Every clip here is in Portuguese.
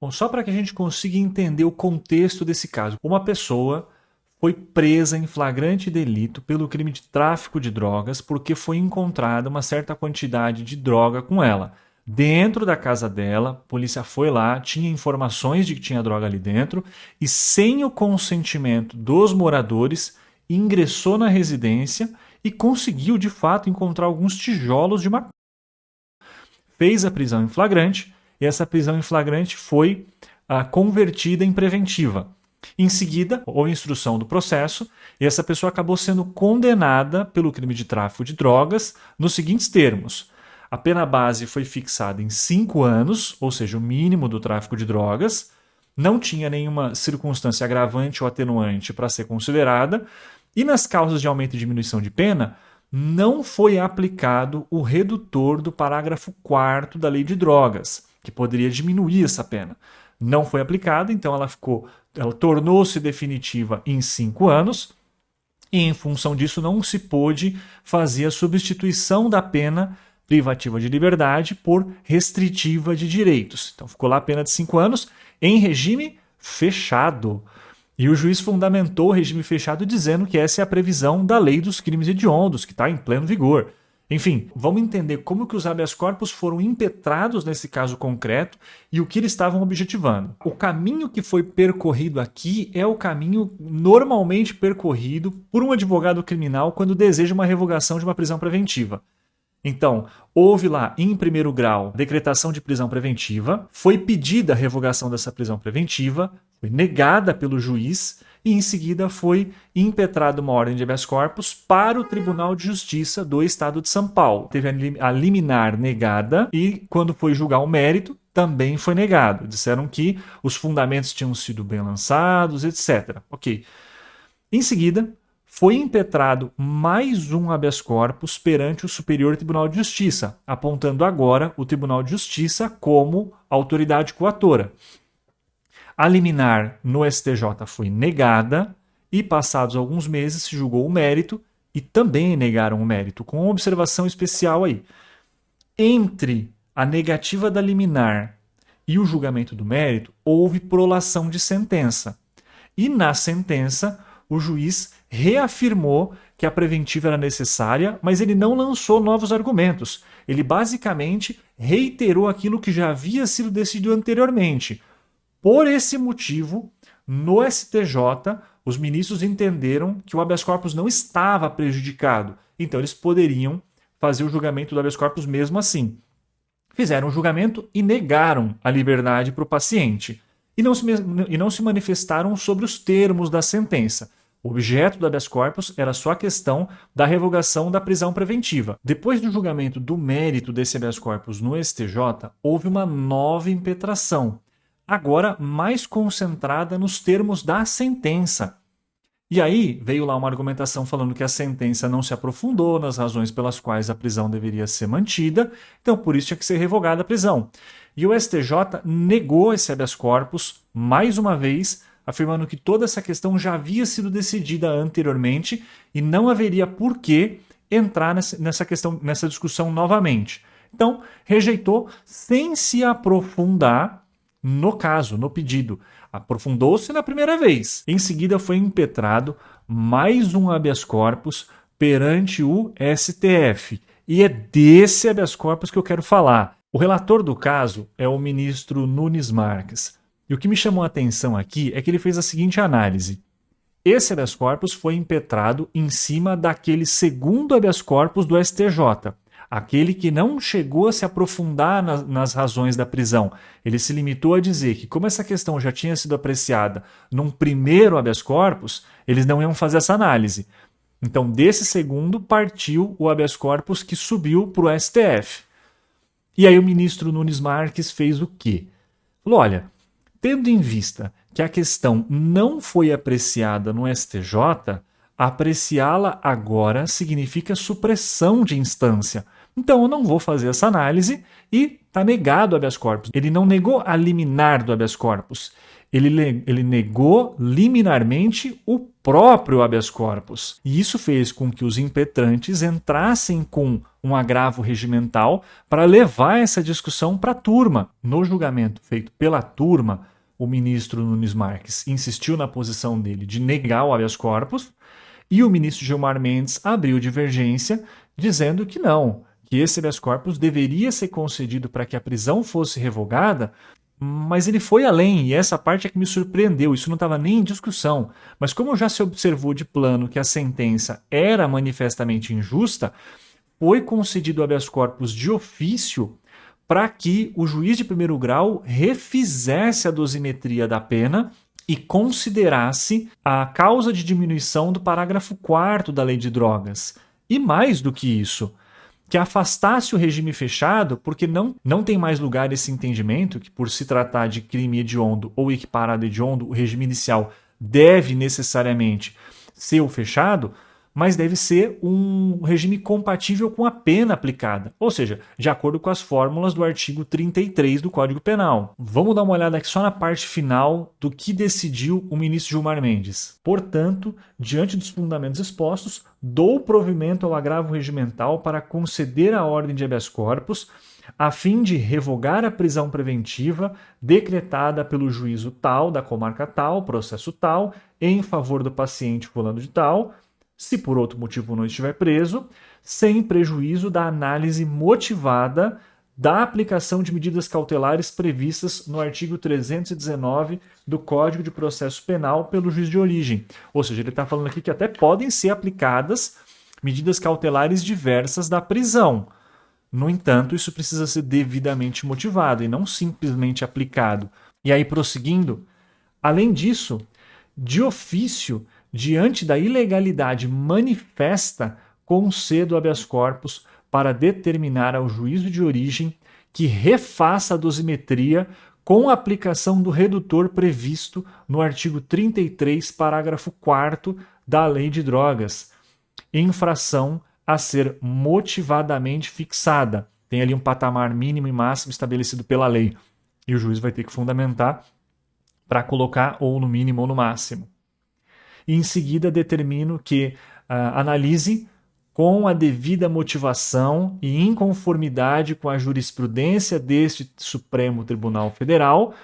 Bom, só para que a gente consiga entender o contexto desse caso. Uma pessoa foi presa em flagrante delito pelo crime de tráfico de drogas porque foi encontrada uma certa quantidade de droga com ela. Dentro da casa dela, a polícia foi lá, tinha informações de que tinha droga ali dentro e, sem o consentimento dos moradores, ingressou na residência e conseguiu de fato encontrar alguns tijolos de maconha. Fez a prisão em flagrante e essa prisão em flagrante foi convertida em preventiva. Em seguida, houve instrução do processo e essa pessoa acabou sendo condenada pelo crime de tráfico de drogas nos seguintes termos. A pena base foi fixada em 5 anos, ou seja, o mínimo do tráfico de drogas. Não tinha nenhuma circunstância agravante ou atenuante para ser considerada. E nas causas de aumento e diminuição de pena, não foi aplicado o redutor do parágrafo 4º da Lei de Drogas, que poderia diminuir essa pena. Não foi aplicado, então ela tornou-se definitiva em 5 anos, e em função disso não se pôde fazer a substituição da pena privativa de liberdade por restritiva de direitos. Então ficou lá a pena de 5 anos em regime fechado. E o juiz fundamentou o regime fechado dizendo que essa é a previsão da lei dos crimes hediondos, que está em pleno vigor. Enfim, vamos entender como que os habeas corpus foram impetrados nesse caso concreto e o que eles estavam objetivando. O caminho que foi percorrido aqui é o caminho normalmente percorrido por um advogado criminal quando deseja uma revogação de uma prisão preventiva. Então, houve lá, em primeiro grau, decretação de prisão preventiva, foi pedida a revogação dessa prisão preventiva, foi negada pelo juiz e, em seguida, foi impetrada uma ordem de habeas corpus para o Tribunal de Justiça do Estado de São Paulo. Teve a liminar negada e, quando foi julgar o mérito, também foi negado. Disseram que os fundamentos tinham sido bem lançados, etc. Ok. Em seguida, foi impetrado mais um habeas corpus perante o Superior Tribunal de Justiça, apontando agora o Tribunal de Justiça como autoridade coatora. A liminar no STJ foi negada e, passados alguns meses, se julgou o mérito e também negaram o mérito, com uma observação especial aí. Entre a negativa da liminar e o julgamento do mérito, houve prolação de sentença. E na sentença, o juiz reafirmou que a preventiva era necessária, mas ele não lançou novos argumentos. Ele basicamente reiterou aquilo que já havia sido decidido anteriormente. Por esse motivo, no STJ, os ministros entenderam que o habeas corpus não estava prejudicado. Então, eles poderiam fazer o julgamento do habeas corpus mesmo assim. Fizeram o julgamento e negaram a liberdade para o paciente. E não se manifestaram sobre os termos da sentença. O objeto do habeas corpus era só a questão da revogação da prisão preventiva. Depois do julgamento do mérito desse habeas corpus no STJ, houve uma nova impetração, agora mais concentrada nos termos da sentença. E aí veio lá uma argumentação falando que a sentença não se aprofundou nas razões pelas quais a prisão deveria ser mantida, então por isso tinha que ser revogada a prisão. E o STJ negou esse habeas corpus mais uma vez, afirmando que toda essa questão já havia sido decidida anteriormente e não haveria por que entrar nessa discussão novamente. Então, rejeitou sem se aprofundar no caso, no pedido. Aprofundou-se na primeira vez. Em seguida foi impetrado mais um habeas corpus perante o STF. E é desse habeas corpus que eu quero falar. O relator do caso é o ministro Nunes Marques. E o que me chamou a atenção aqui é que ele fez a seguinte análise. Esse habeas corpus foi impetrado em cima daquele segundo habeas corpus do STJ. Aquele que não chegou a se aprofundar nas razões da prisão. Ele se limitou a dizer que, como essa questão já tinha sido apreciada num primeiro habeas corpus, eles não iam fazer essa análise. Então, desse segundo, partiu o habeas corpus que subiu para o STF. E aí o ministro Nunes Marques fez o quê? Falou, olha, tendo em vista que a questão não foi apreciada no STJ, apreciá-la agora significa supressão de instância. então eu não vou fazer essa análise e está negado o habeas corpus. Ele não negou a liminar do habeas corpus, ele negou liminarmente o próprio habeas corpus. E isso fez com que os impetrantes entrassem com um agravo regimental para levar essa discussão para a turma. No julgamento feito pela turma, o ministro Nunes Marques insistiu na posição dele de negar o habeas corpus e o ministro Gilmar Mendes abriu divergência dizendo que não, que esse habeas corpus deveria ser concedido para que a prisão fosse revogada, mas ele foi além, e essa parte é que me surpreendeu, isso não estava nem em discussão. Mas como já se observou de plano que a sentença era manifestamente injusta, foi concedido habeas corpus de ofício para que o juiz de primeiro grau refizesse a dosimetria da pena e considerasse a causa de diminuição do parágrafo 4º da Lei de Drogas. E mais do que isso, que afastasse o regime fechado, porque não tem mais lugar esse entendimento que, por se tratar de crime hediondo ou equiparado hediondo, o regime inicial deve necessariamente ser o fechado, mas deve ser um regime compatível com a pena aplicada, ou seja, de acordo com as fórmulas do artigo 33 do Código Penal. Vamos dar uma olhada aqui só na parte final do que decidiu o ministro Gilmar Mendes. Portanto, diante dos fundamentos expostos, dou provimento ao agravo regimental para conceder a ordem de habeas corpus, a fim de revogar a prisão preventiva decretada pelo juízo tal, da comarca tal, processo tal, em favor do paciente fulano de tal, se por outro motivo não estiver preso, sem prejuízo da análise motivada da aplicação de medidas cautelares previstas no artigo 319 do Código de Processo Penal pelo juiz de origem. Ou seja, ele está falando aqui que até podem ser aplicadas medidas cautelares diversas da prisão. No entanto, isso precisa ser devidamente motivado e não simplesmente aplicado. E aí, prosseguindo, além disso, de ofício, diante da ilegalidade manifesta, concedo habeas corpus para determinar ao juízo de origem que refaça a dosimetria com a aplicação do redutor previsto no artigo 33, parágrafo 4º da Lei de Drogas, infração a ser motivadamente fixada. Tem ali um patamar mínimo e máximo estabelecido pela lei, e o juiz vai ter que fundamentar para colocar ou no mínimo ou no máximo. E em seguida determino que analise com a devida motivação e em conformidade com a jurisprudência deste Supremo Tribunal Federal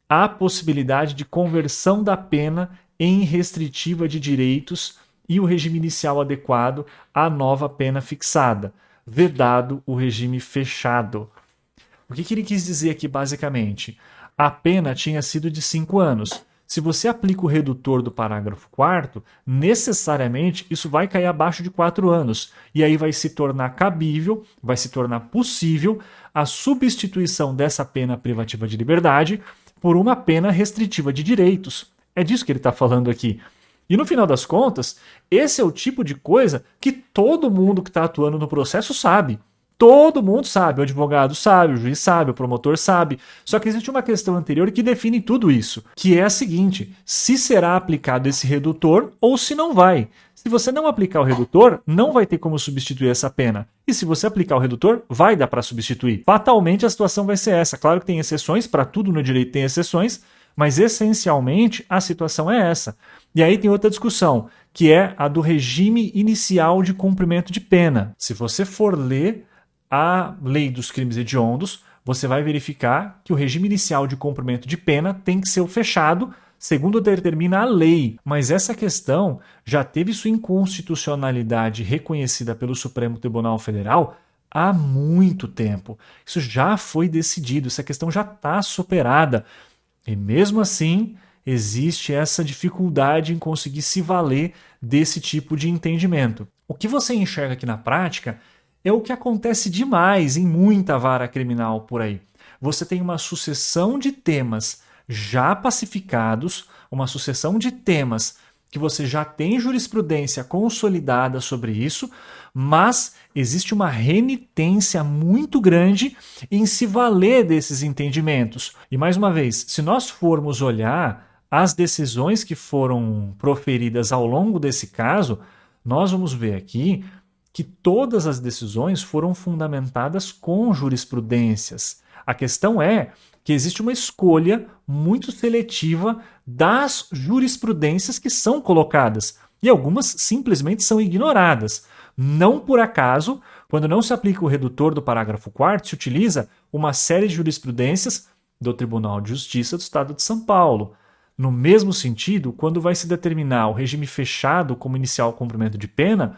a possibilidade de conversão da pena em restritiva de direitos e o regime inicial adequado à nova pena fixada, vedado o regime fechado. O que ele quis dizer aqui basicamente? A pena tinha sido de 5 anos. Se você aplica o redutor do parágrafo 4º, necessariamente isso vai cair abaixo de 4 anos. E aí vai se tornar cabível, vai se tornar possível a substituição dessa pena privativa de liberdade por uma pena restritiva de direitos. É disso que ele está falando aqui. E no final das contas, esse é o tipo de coisa que todo mundo que está atuando no processo sabe. Todo mundo sabe, o advogado sabe, o juiz sabe, o promotor sabe. Só que existe uma questão anterior que define tudo isso, que é a seguinte: se será aplicado esse redutor ou se não vai. Se você não aplicar o redutor, não vai ter como substituir essa pena. E se você aplicar o redutor, vai dar para substituir. Fatalmente a situação vai ser essa. Claro que tem exceções, para tudo no direito tem exceções, mas essencialmente a situação é essa. E aí tem outra discussão, que é a do regime inicial de cumprimento de pena. Se você for ler a lei dos crimes hediondos, você vai verificar que o regime inicial de cumprimento de pena tem que ser o fechado, segundo determina a lei. Mas essa questão já teve sua inconstitucionalidade reconhecida pelo Supremo Tribunal Federal há muito tempo. Isso já foi decidido, essa questão já está superada. E mesmo assim, existe essa dificuldade em conseguir se valer desse tipo de entendimento. O que você enxerga aqui na prática é o que acontece demais em muita vara criminal por aí. Você tem uma sucessão de temas já pacificados, uma sucessão de temas que você já tem jurisprudência consolidada sobre isso, mas existe uma renitência muito grande em se valer desses entendimentos. E mais uma vez, se nós formos olhar as decisões que foram proferidas ao longo desse caso, nós vamos ver aqui que todas as decisões foram fundamentadas com jurisprudências. A questão é que existe uma escolha muito seletiva das jurisprudências que são colocadas, e algumas simplesmente são ignoradas. Não por acaso, quando não se aplica o redutor do parágrafo 4º, se utiliza uma série de jurisprudências do Tribunal de Justiça do Estado de São Paulo. No mesmo sentido, quando vai se determinar o regime fechado como inicial cumprimento de pena,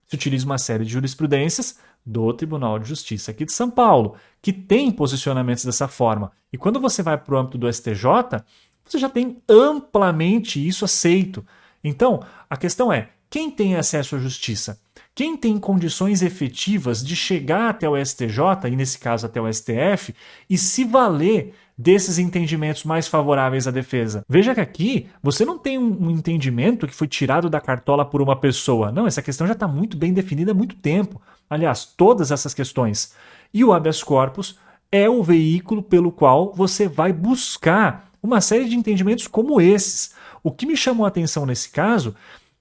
se utiliza uma série de jurisprudências do Tribunal de Justiça aqui de São Paulo, que tem posicionamentos dessa forma. E quando você vai para o âmbito do STJ, você já tem amplamente isso aceito. Então, a questão é, quem tem acesso à justiça? Quem tem condições efetivas de chegar até o STJ, e nesse caso até o STF, e se valer desses entendimentos mais favoráveis à defesa? Veja que aqui você não tem um entendimento que foi tirado da cartola por uma pessoa. Não, essa questão já está muito bem definida há muito tempo. Aliás, todas essas questões. E o habeas corpus é o veículo pelo qual você vai buscar uma série de entendimentos como esses. O que me chamou a atenção nesse caso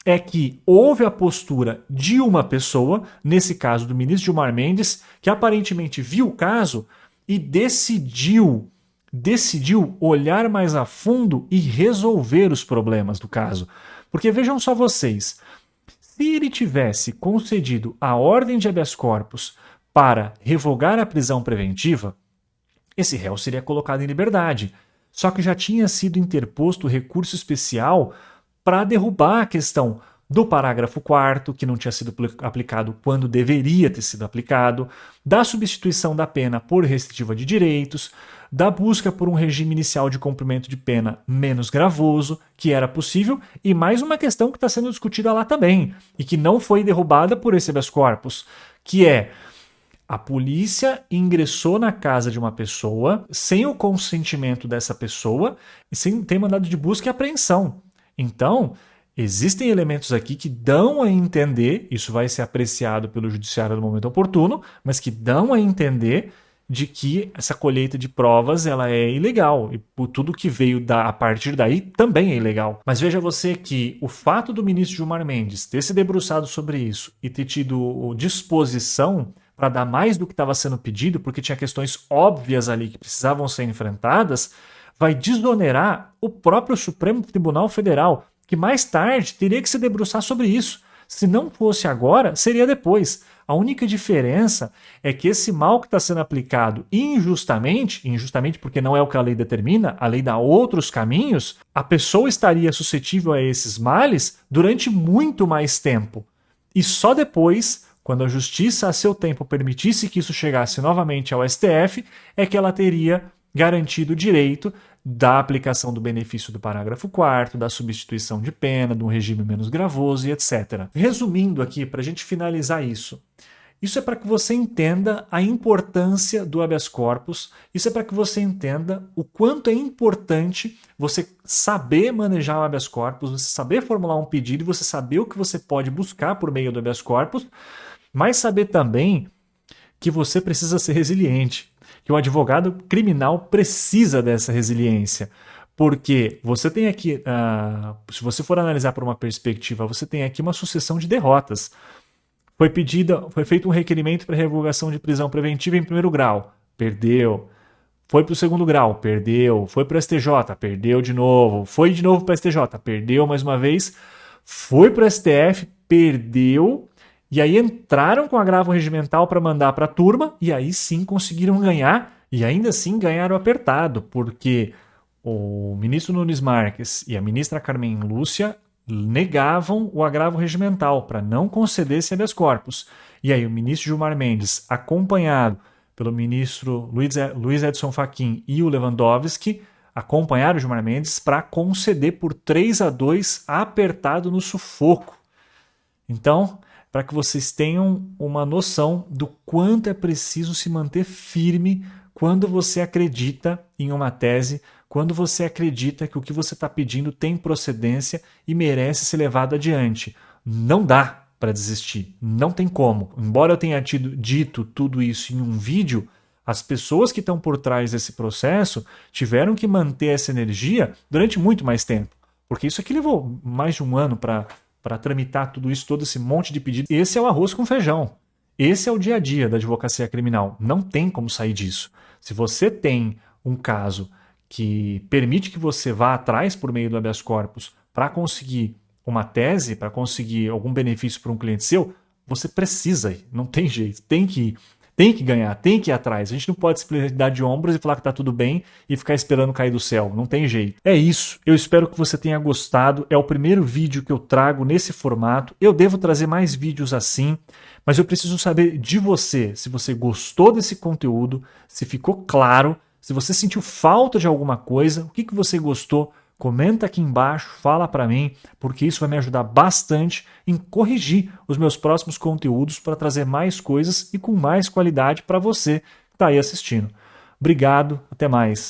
é que houve a postura de uma pessoa, nesse caso do ministro Gilmar Mendes, que aparentemente viu o caso e decidiu olhar mais a fundo e resolver os problemas do caso. Porque vejam só vocês, se ele tivesse concedido a ordem de habeas corpus para revogar a prisão preventiva, esse réu seria colocado em liberdade. Só que já tinha sido interposto recurso especial para derrubar a questão do parágrafo 4º, que não tinha sido aplicado quando deveria ter sido aplicado, da substituição da pena por restritiva de direitos, da busca por um regime inicial de cumprimento de pena menos gravoso, que era possível, e mais uma questão que está sendo discutida lá também, e que não foi derrubada por esse habeas corpus, que é: a polícia ingressou na casa de uma pessoa sem o consentimento dessa pessoa e sem ter mandado de busca e apreensão. Então, existem elementos aqui que dão a entender, isso vai ser apreciado pelo judiciário no momento oportuno, mas que dão a entender de que essa colheita de provas ela é ilegal e por tudo que veio a partir daí também é ilegal. Mas veja você que o fato do ministro Gilmar Mendes ter se debruçado sobre isso e ter tido disposição para dar mais do que estava sendo pedido, porque tinha questões óbvias ali que precisavam ser enfrentadas, vai desonerar o próprio Supremo Tribunal Federal, que mais tarde teria que se debruçar sobre isso. Se não fosse agora, seria depois. A única diferença é que esse mal que está sendo aplicado injustamente porque não é o que a lei determina, a lei dá outros caminhos, a pessoa estaria suscetível a esses males durante muito mais tempo. E só depois, quando a justiça a seu tempo permitisse que isso chegasse novamente ao STF, é que ela teria garantido o direito da aplicação do benefício do parágrafo 4º, da substituição de pena, de um regime menos gravoso e etc. Resumindo aqui, para a gente finalizar isso é para que você entenda a importância do habeas corpus, isso é para que você entenda o quanto é importante você saber manejar o habeas corpus, você saber formular um pedido e você saber o que você pode buscar por meio do habeas corpus, mas saber também que você precisa ser resiliente, que o advogado criminal precisa dessa resiliência. Porque você tem aqui, se você for analisar por uma perspectiva, você tem aqui uma sucessão de derrotas. Foi feito um requerimento para revogação de prisão preventiva em primeiro grau, perdeu. Foi para o segundo grau, perdeu. Foi para o STJ, perdeu de novo. Foi de novo para o STJ, perdeu mais uma vez. Foi para o STF, perdeu. E aí entraram com agravo regimental para mandar para a turma e aí sim conseguiram ganhar e ainda assim ganharam apertado, porque o ministro Nunes Marques e a ministra Carmen Lúcia negavam o agravo regimental para não conceder esse habeas corpus. E aí o ministro Gilmar Mendes, acompanhado pelo ministro Luiz Edson Fachin e o Lewandowski, acompanharam o Gilmar Mendes para conceder por 3-2 apertado no sufoco. Então, para que vocês tenham uma noção do quanto é preciso se manter firme quando você acredita em uma tese, quando você acredita que o que você está pedindo tem procedência e merece ser levado adiante. Não dá para desistir, não tem como. Embora eu tenha dito tudo isso em um vídeo, as pessoas que estão por trás desse processo tiveram que manter essa energia durante muito mais tempo. Porque isso aqui levou mais de um ano para para tramitar tudo isso, todo esse monte de pedido. Esse é o arroz com feijão. Esse é o dia a dia da advocacia criminal. Não tem como sair disso. Se você tem um caso que permite que você vá atrás por meio do habeas corpus para conseguir uma tese, para conseguir algum benefício para um cliente seu, você precisa ir. Não tem jeito. Tem que ir. Tem que ganhar, tem que ir atrás. A gente não pode simplesmente dar de ombros e falar que tá tudo bem e ficar esperando cair do céu. Não tem jeito. É isso. Eu espero que você tenha gostado. É o primeiro vídeo que eu trago nesse formato. Eu devo trazer mais vídeos assim, mas eu preciso saber de você, se você gostou desse conteúdo, se ficou claro, se você sentiu falta de alguma coisa, o que você gostou. Comenta aqui embaixo, fala para mim, porque isso vai me ajudar bastante em corrigir os meus próximos conteúdos para trazer mais coisas e com mais qualidade para você que está aí assistindo. Obrigado, até mais.